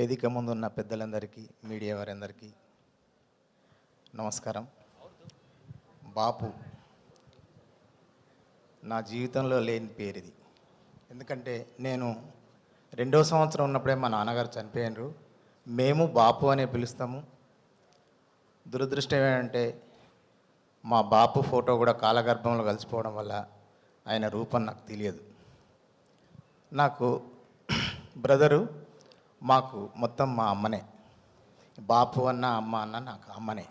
వేదిక ముందున్న పెద్దలందరికీ, మీడియా వారందరికీ నమస్కారం. బాపు నా జీవితంలో లేని పేరు ఇది. ఎందుకంటే నేను 2వ సంవత్సరం ఉన్నప్పుడే మా నాన్నగారు చనిపోయినారు. మేము బాపు అనే పిలుస్తాము. దురదృష్టం ఏంటంటే మా బాపు ఫోటో కూడా కాలగర్భంలో కలిసిపోవడం వల్ల ఆయన రూపం నాకు తెలియదు. నాకు బ్రదరు, మాకు మొత్తం మా అమ్మనే. బాపు అన్న అమ్మ అన్న నాకు అమ్మనే.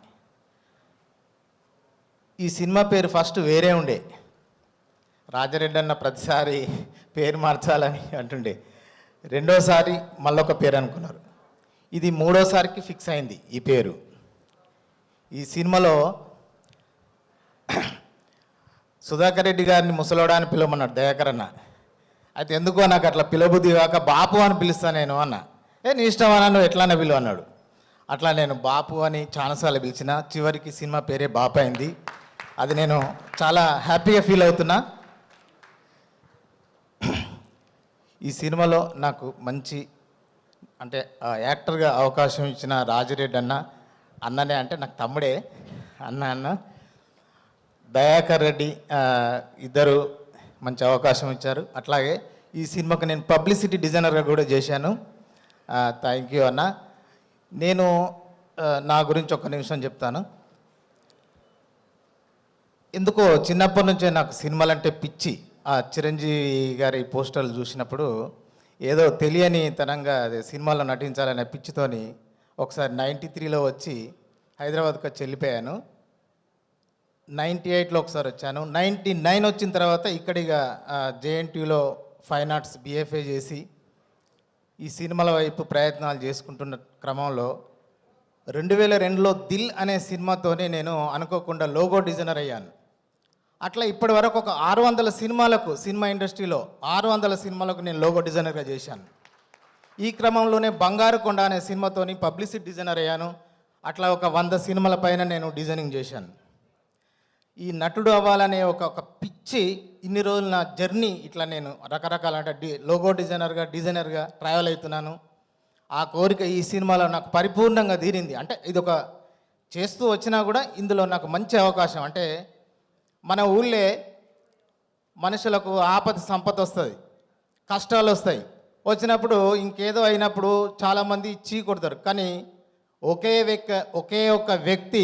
ఈ సినిమా పేరు ఫస్ట్ వేరే ఉండే. రాజరెడ్డి అన్న ప్రతిసారి పేరు మార్చాలని అంటుండే. 2వసారి మళ్ళొక పేరు అనుకున్నారు. ఇది 3వసారికి ఫిక్స్ అయింది ఈ పేరు. ఈ సినిమాలో సుధాకర్ రెడ్డి గారిని ముసలోడా అని పిలవమన్నాడు దయాకర్ అన్న. అయితే ఎందుకో నాకు అట్లా పిలబుద్ధి కాక బాపు అని పిలుస్తాను నేను అన్న. నీ ఇష్టం అన్న, నువ్వు ఎట్లానే పిలువ అన్నాడు. అట్లా నేను బాపు అని చాలాసార్లు పిలిచిన. చివరికి సినిమా పేరే బాపు అయింది. అది నేను చాలా హ్యాపీగా ఫీల్ అవుతున్నా. ఈ సినిమాలో నాకు మంచి అంటే యాక్టర్గా అవకాశం ఇచ్చిన రాజిరెడ్డి అన్న, అన్ననే అంటే నాకు తమ్ముడే, అన్న దయాకర్ రెడ్డి ఇద్దరు మంచి అవకాశం ఇచ్చారు. అట్లాగే ఈ సినిమాకి నేను పబ్లిసిటీ డిజైనర్గా కూడా చేశాను. థ్యాంక్ యూ అన్న. నేను నా గురించి ఒక్క నిమిషం చెప్తాను. ఎందుకో చిన్నప్పటి నుంచే నాకు సినిమాలంటే పిచ్చి. చిరంజీవి గారి పోస్టర్లు చూసినప్పుడు ఏదో తెలియని తనంగా అదే సినిమాలో నటించాలనే పిచ్చితోని ఒకసారి 93లో వచ్చి హైదరాబాద్కి వచ్చి వెళ్ళిపోయాను. 98లో ఒకసారి వచ్చాను. 99 వచ్చిన తర్వాత ఇక్కడిగా జేఎన్టీయూలో ఫైన్ ఆర్ట్స్ BFA చేసి ఈ సినిమాల వైపు ప్రయత్నాలు చేసుకుంటున్న క్రమంలో 2002లో దిల్ అనే సినిమాతోనే నేను అనుకోకుండా లోగో డిజైనర్ అయ్యాను. అట్లా ఇప్పటి వరకు ఒక 600 సినిమాలకు, సినిమా ఇండస్ట్రీలో 600 సినిమాలకు నేను లోగో డిజైనర్గా చేశాను. ఈ క్రమంలోనే బంగారు కొండ అనే సినిమాతోని పబ్లిసిటీ డిజైనర్ అయ్యాను. అట్లా ఒక 100 సినిమాల పైన నేను డిజైనింగ్ చేశాను. ఈ నటుడు అవ్వాలనే ఒక పిచ్చి ఇన్ని రోజులు నా జర్నీ ఇట్లా నేను రకరకాల అంటే లోగో డిజైనర్గా ట్రావెల్ అవుతున్నాను. ఆ కోరిక ఈ సినిమాలో నాకు పరిపూర్ణంగా తీరింది. అంటే ఇది ఒక చేస్తూ వచ్చినా కూడా ఇందులో నాకు మంచి అవకాశం. అంటే మన ఊళ్ళే మనుషులకు ఆపద సంపద వస్తుంది, కష్టాలు వస్తాయి. వచ్చినప్పుడు ఇంకేదో అయినప్పుడు చాలామంది చీ కొడతారు. కానీ ఒకే ఒక్క వ్యక్తి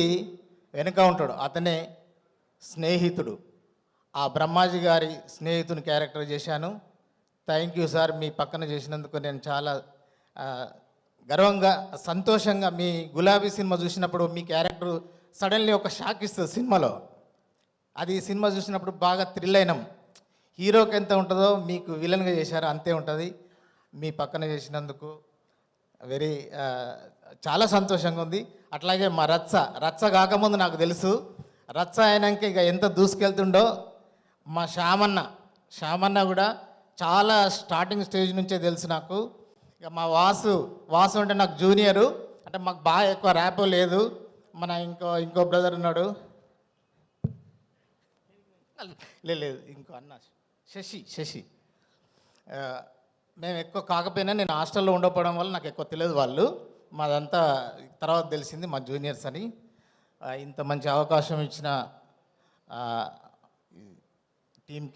వెనుక ఉంటాడు, అతనే స్నేహితుడు. ఆ బ్రహ్మాజీ గారి స్నేహితుని క్యారెక్టర్ చేశాను. Thank you sir. మీ పక్కన చేసినందుకు నేను చాలా గర్వంగా, సంతోషంగా. మీ గులాబీ సినిమా చూసినప్పుడు మీ క్యారెక్టర్ సడన్లీ ఒక షాక్ ఇస్తుంది సినిమాలో. అది సినిమా చూసినప్పుడు బాగా థ్రిల్ అయినాం. హీరోకి ఎంత ఉంటుందో మీకు విలన్గా చేశారు అంతే ఉంటుంది. మీ పక్కన చేసినందుకు చాలా సంతోషంగా ఉంది. అట్లాగే మా రచ్చ కాకముందు నాకు తెలుసు, రచ్చ అయినాక ఇక ఎంత దూసుకెళ్తుండో. మా శ్యామన్న కూడా చాలా స్టార్టింగ్ స్టేజ్ నుంచే తెలుసు నాకు. ఇక మా వాసు అంటే నాకు జూనియరు, అంటే మాకు బాగా ఎక్కువ ర్యాప్ లేదు. మన ఇంకో బ్రదర్ ఉన్నాడు, లేదు ఇంకో అన్న శశి. మేము ఎక్కువ కాకపోయినా నేను హాస్టల్లో ఉండకపోవడం వల్ల నాకు ఎక్కువ తెలియదు. వాళ్ళు మాదంతా తర్వాత తెలిసింది మా జూనియర్స్ అని. ఇంత మంచి అవకాశం ఇచ్చిన టీంకి